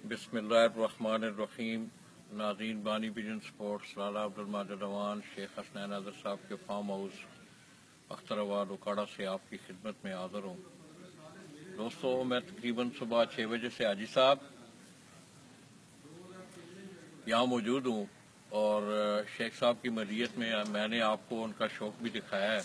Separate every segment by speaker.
Speaker 1: बिस्मिल्लाहिर्रहमानिर्रहीम। नाज़रीन, बानी पिजन स्पोर्ट्स लाला अब्दुल माजिद अवान शेख हसनैन आज़र साहब के फार्म हाउस अख्तराबाद उकाड़ा से आपकी खिदमत में हाज़िर हूँ। दोस्तों, मैं तकरीबन सुबह 6 बजे से हाजी साहब यहाँ मौजूद हूँ और शेख साहब की मर्जियत में मैंने आपको उनका शौक़ भी दिखाया है।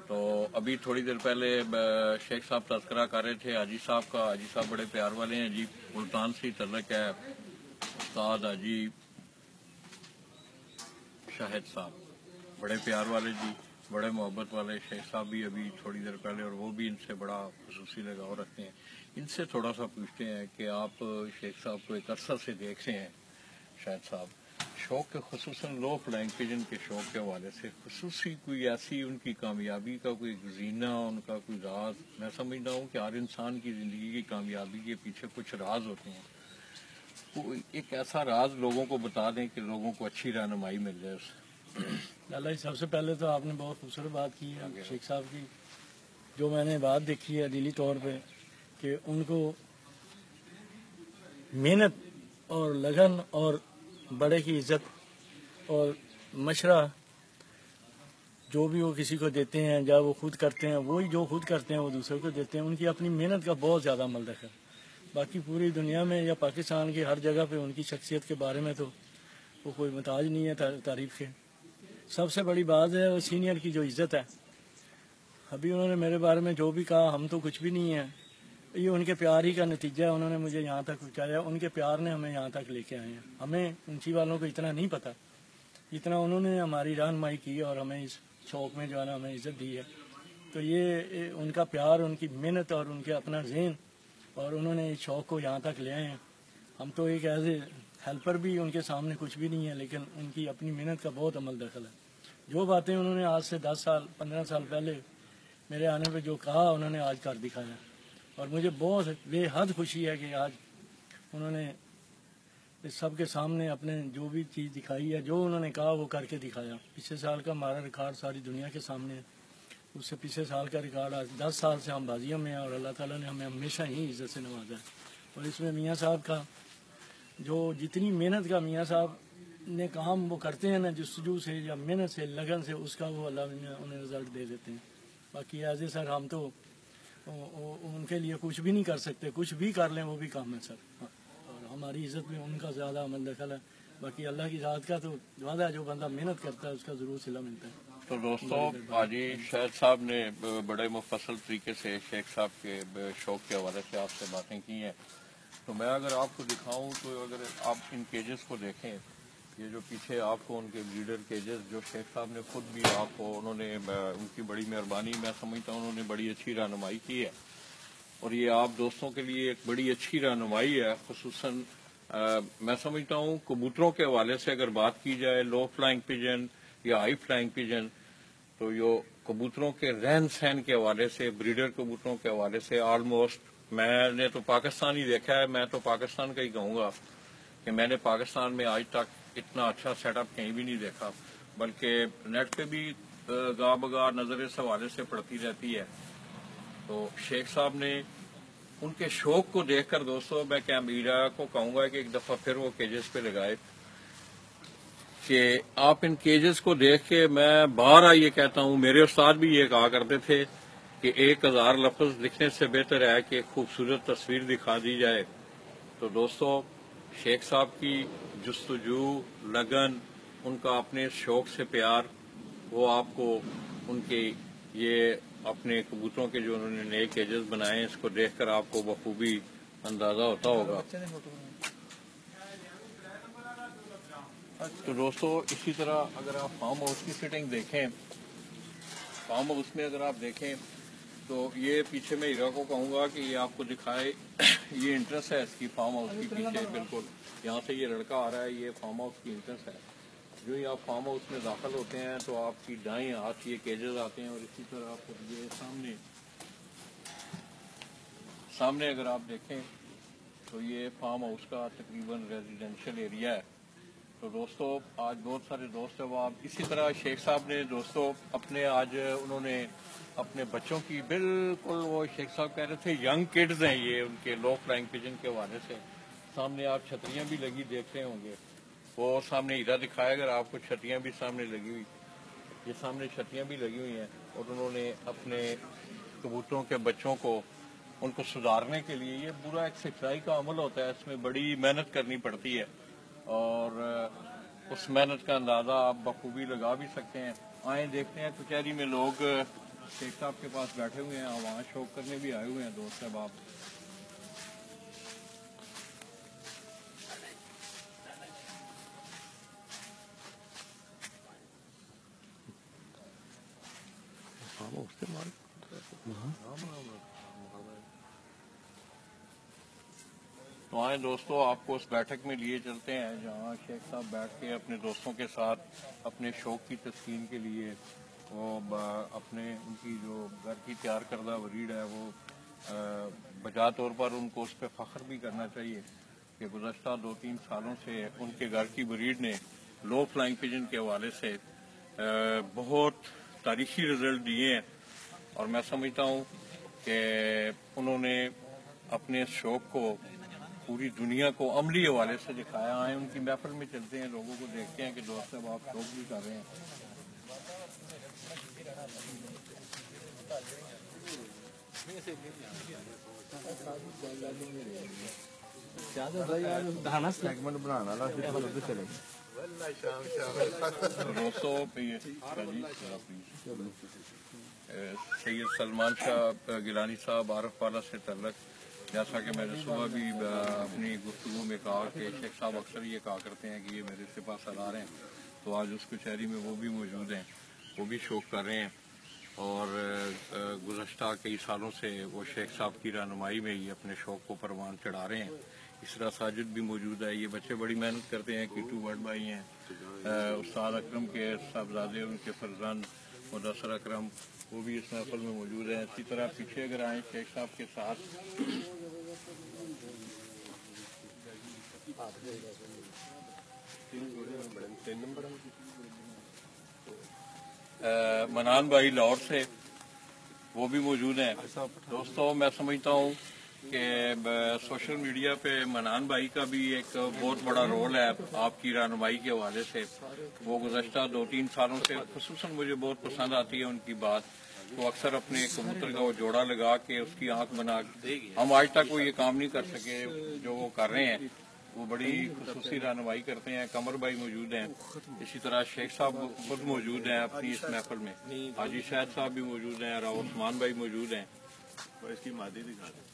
Speaker 1: तो अभी थोड़ी देर पहले शेख साहब तज़किरा कर रहे थे हाजी साहब का। हाजी साहब बड़े प्यार वाले हैं जी, मुल्तान से तल्लुक़ है। उस्ताद हाजी शाहिद साहब बड़े प्यार वाले जी, बड़े मोहब्बत वाले। शेख साहब भी अभी थोड़ी देर पहले, और वो भी इनसे बड़ा खुसूसी लगाव रखते हैं। इनसे थोड़ा सा पूछते हैं कि आप शेख साहब को एक अरसा से देखते हैं, शाहिद साहब शौक़ के खुसूसन लो फ्लाइंग पिजन के शौक़ के हवाले से खुसूसी कोई ऐसी उनकी कामयाबी का कोई जीना, उनका कोई राज? मैं समझता हूँ कि हर इंसान की ज़िंदगी की कामयाबी के पीछे कुछ राज होते हैं। कोई एक ऐसा राज लोगों को बता दें कि लोगों को अच्छी रहनुमाई मिल जाए उससे।
Speaker 2: लाला जी, सबसे पहले तो आपने बहुत खूबसूरत बात की है शेख साहब की। जो मैंने बात देखी है दिली तौर पे कि उनको मेहनत और लगन और बड़े की इज्जत और मशरा जो भी वो किसी को देते हैं, जब वो खुद करते हैं, वही जो खुद करते हैं वो दूसरों को देते हैं। उनकी अपनी मेहनत का बहुत ज़्यादा अमल दखल है। बाकी पूरी दुनिया में या पाकिस्तान की हर जगह पे उनकी शख्सियत के बारे में तो वो कोई मुताज नहीं है तारीफ़ के। सबसे बड़ी बात है वो सीनियर की जो इज़्ज़त है। अभी उन्होंने मेरे बारे में जो भी कहा, हम तो कुछ भी नहीं है, ये उनके प्यार ही का नतीजा है। उन्होंने मुझे यहाँ तक पहुँचाया, उनके प्यार ने हमें यहाँ तक लेके आए हैं। हमें उनकी वालों को इतना नहीं पता, इतना उन्होंने हमारी रहनुमाई की और हमें इस शौक़ में जो है ना हमें इज़्ज़त दी है। तो ये उनका प्यार, उनकी मेहनत और उनके अपना ज़हन, और उन्होंने इस शौक़ को यहाँ तक ले आए हैं। हम तो एक एज ए हेल्पर भी उनके सामने कुछ भी नहीं है, लेकिन उनकी अपनी मेहनत का बहुत अमल दखल है। जो बातें उन्होंने आज से 10 साल 15 साल पहले मेरे आने पे जो कहा, उन्होंने आज कर दिखाया। और मुझे बहुत बेहद खुशी है कि आज उन्होंने इस सब के सामने अपने जो भी चीज़ दिखाई है, जो उन्होंने कहा वो करके दिखाया। पिछले साल का हमारा रिकॉर्ड सारी दुनिया के सामने है। उससे पिछले साल का रिकॉर्ड आज 10 साल से हम बाजियों में हैं और अल्लाह ताला ने हमें हमेशा ही इज़्ज़त से नवाजा है। और इसमें मियाँ साहब का जो जितनी मेहनत का मियाँ साहब ने काम वो करते हैं ना, जस्तजू से या मेहनत से, लगन से, उसका वो अल्लाह उन्हें रिजल्ट दे देते हैं। बाकी एज ए सर हम तो उनके लिए कुछ भी नहीं कर सकते, कुछ भी कर लें वो भी काम है सर। और हमारी इज़्ज़त में उनका ज़्यादा अमल दखल है। बाकी अल्लाह की ज़ात का तो वादा है, जो बंदा मेहनत करता है उसका ज़रूर सिला मिलता है।
Speaker 1: तो दोस्तों, हाजी शाहिद साहब ने बड़े मुफस्सल तरीके से शेख साहब के शौक़ के हवाले से आपसे बातें की हैं। तो मैं अगर आपको दिखाऊं तो अगर आप इन केजेस को देखें, ये जो पीछे आपको उनके ब्रीडर केजेस, जो शेख साहब ने खुद भी आपको, उन्होंने उनकी बड़ी मेहरबानी, मैं समझता हूँ उन्होंने बड़ी अच्छी रहनुमाई की है। और ये आप दोस्तों के लिए एक बड़ी अच्छी रहनुमाई है। खुसूसन मैं समझता हूँ कबूतरों के हवाले से अगर बात की जाए, लो फ्लाइंग पिजन या हाई फ्लाइंग पिजन, तो यो कबूतरों के रहन सहन के हवाले से, ब्रीडर कबूतरों के हवाले से ऑलमोस्ट मैंने तो पाकिस्तान ही देखा है। मैं तो पाकिस्तान का ही कहूँगा कि मैंने पाकिस्तान में आज तक इतना अच्छा सेटअप कहीं भी नहीं देखा, बल्कि नेट पे भी गा बगा नजर इस हवाले से पड़ती रहती है। तो शेख साहब ने उनके शौक को देखकर दोस्तों, मैं क्या मीडिया को कहूँगा कि एक दफ़ा फिर वो केजेस पे लगाए कि आप इन केजेस को देख के, मैं बार ये कहता हूँ, मेरे उस्ताद भी ये कहा करते थे कि 1000 लफ्ज लिखने से बेहतर है कि खूबसूरत तस्वीर दिखा दी जाए। तो दोस्तों, शेख साहब की जुस्तजू, लगन, उनका अपने शौक से प्यार, वो आपको उनके ये अपने कबूतरों के जो उन्होंने नए केजेस बनाए हैं, इसको देखकर आपको बखूबी अंदाजा होता होगा। तो दोस्तों, इसी तरह अगर आप फार्म हाउस की फिटिंग देखें, फार्म हाउस में अगर आप देखें तो ये पीछे मैं हीरा को कहूँगा कि ये आपको दिखाए, ये इंट्रेंस है इसकी फार्म हाउस की पीछे, बिल्कुल यहाँ से ये लड़का आ रहा है, ये फार्म हाउस की इंट्रेंस है। जो ही आप फार्म हाउस में दाखिल होते हैं तो आपकी दाएं हाथ ये केजेस आते हैं, और इसी तरह आपको ये सामने अगर आप देखें तो ये फार्म हाउस का तकरीबन रेजिडेंशियल एरिया है। تو دوستو آج بہت سارے دوست ہیں وہ آپ اسی طرح شیخ صاحب نے دوستو اپنے آج انہوں نے اپنے بچوں کی بالکل وہ شیخ صاحب کہہ رہے تھے ینگ کڈز ہیں یہ ان کے لو فلائنگ پجن کے حوالے سے. سامنے آپ چھتریاں بھی لگی دیکھ رہے ہوں گے, وہ سامنے ہیرا دکھائے اگر آپ کو چھتریاں بھی سامنے لگی ہوئی, یہ سامنے چھتریاں بھی لگی ہوئی ہیں, اور انہوں نے اپنے کبوتروں کے بچوں کو ان کو سدھارنے کے لیے, یہ پورا ایک سچائی کا عمل ہوتا ہے, اس میں بڑی محنت کرنی پڑتی ہے اور اس محنت کا اندازہ آپ بخوبی لگا بھی سکتے ہیں. آئیں دیکھتے ہیں کچہری میں لوگ شیخ صاحب کے پاس بیٹھے ہوئے ہیں, وہاں شوق کرنے بھی آئے ہوئے ہیں دوست احباب. تو آئیں دوستو آپ کو اس بیٹھک میں لیے چلتے ہیں جہاں شیخ صاحب بیٹھ کے اپنے دوستوں کے ساتھ اپنے شوق کی تسکین کے لیے وہ اپنے ان کی جو گھر کی تیار کردہ وریڈ ہے وہ بجا طور پر ان کو اس پہ فخر بھی کرنا چاہیے کہ گزشتہ 2-3 سالوں سے ان کے گھر کی بریڈ نے لو فلائنگ پجن کے حوالے سے بہت تاریخی رزلٹ دیے ہیں, اور میں سمجھتا ہوں کہ انہوں نے اپنے اس شوق کو پوری دنیا کو عملی حوالے سے دکھایا. آئے ان کی محفل میں چلتے ہیں, لوگوں کو دیکھتے ہیں کہ دوست صاحب آپ شوق بھی کر رہے ہیں. سید سلمان شاہ گیلانی صاحب عارف والا سے تعلق, جیسا کہ میں نے صبح بھی اپنی گفتگو میں کہا کہ شیخ صاحب اکثر یہ کہا کرتے ہیں کہ یہ میرے سپاہ سالار ہیں, تو آج اس کچہری میں وہ بھی موجود ہیں, وہ بھی شوق کر رہے ہیں, اور گزشتہ کئی سالوں سے وہ شیخ صاحب کی رہنمائی میں ہی اپنے شوق کو پروان چڑھا رہے ہیں. اس طرح ساجد بھی موجود ہے. یہ بچے بڑی محنت کرتے ہیں, کیٹو بڑ بھائی ہیں, استاد اکرم کے صاحبزادے ان کے فرزند مدثر اکرم وہ بھی اس محفل میں موجود ہیں. اسی طرح پیچھے اگر آئیں شیخ صاحب کے ساتھ منان بھائی لاہور سے وہ بھی موجود ہیں. دوستوں میں سمجھتا ہوں کہ سوشل میڈیا پہ منان بھائی کا بھی ایک بہت بڑا رول ہے آپ کی رہنمائی کے حوالے سے. وہ گزشتہ 2-3 سالوں سے خصوصاً مجھے بہت پسند آتی ہے ان کی بات. وہ اکثر اپنے کبوتر کا وہ جوڑا لگا کے اس کی آنکھ بنا, ہم آج تک وہ یہ کام نہیں کر سکے جو وہ کر رہے ہیں, وہ بڑی خصوصی رہنمائی کرتے ہیں. قمر بھائی موجود ہیں, اسی طرح شیخ صاحب خود موجود ہیں اپنی اس محفل میں, حاجی شاہد صاحب بھی موجود ہیں, راؤ عثمان بھائی موجود ہیں. اس کی مادی دکھا دیں.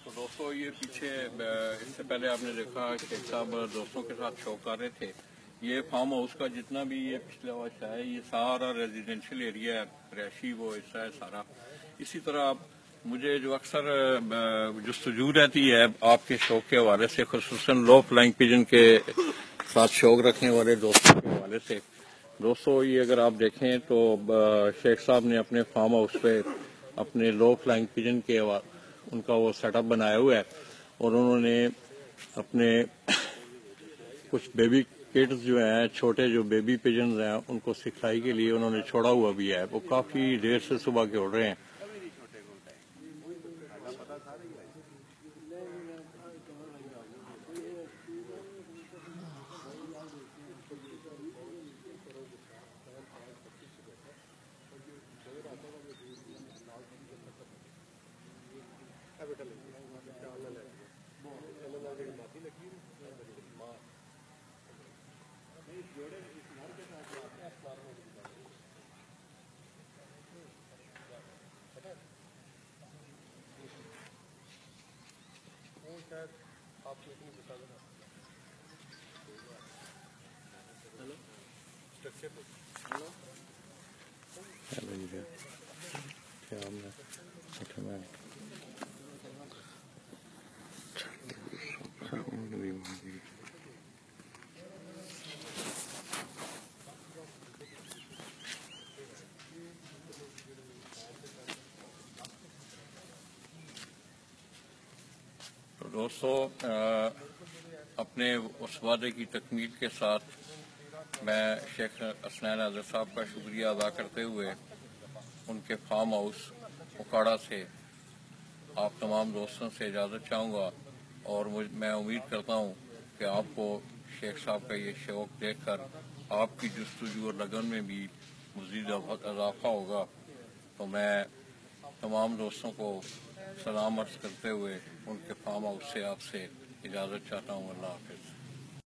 Speaker 1: تو دوستوں یہ پیچھے اس سے پہلے آپ نے دیکھا شیخ صاحب دوستوں کے ساتھ شوق کر رہے تھے. یہ فارم ہاؤس کا جتنا بھی یہ پچھلا حصہ ہے یہ سارا ریزیڈینشیل ایریا ہے, رہائشی وہ حصہ ہے سارا. اسی طرح مجھے جو اکثر جستجو رہتی ہے آپ کے شوق کے حوالے سے, خصوصاً لو فلائنگ پجن کے ساتھ شوق رکھنے والے دوستوں کے حوالے سے, دوستوں یہ اگر آپ دیکھیں تو شیخ صاحب نے اپنے فارم ہاؤس پہ اپنے لو فلائنگ پجن کے ان کا وہ سیٹ اپ بنایا ہوا ہے, اور انہوں نے اپنے کچھ بیبی کڈز جو ہیں, چھوٹے جو بیبی پجنز ہیں, ان کو سکھائی کے لیے انہوں نے چھوڑا ہوا بھی ہے. وہ کافی دیر سے صبح کے اڑ رہے ہیں. تو دوستو اپنے اس وعدے کی تکمیل کے ساتھ میں شیخ حسنین حضرت صاحب کا شکریہ ادا کرتے ہوئے ان کے فارم ہاؤس اکاڑا سے آپ تمام دوستوں سے اجازت چاہوں گا، اور میں امید کرتا ہوں کہ آپ کو شیخ صاحب کا یہ شوق دیکھ کر آپ کی جستجو اور لگن میں بھی مزید اضافہ ہوگا۔ تو میں تمام دوستوں کو سلام عرض کرتے ہوئے ان کے فارم ہاؤس سے آپ سے اجازت چاہتا ہوں۔ اللہ حافظ۔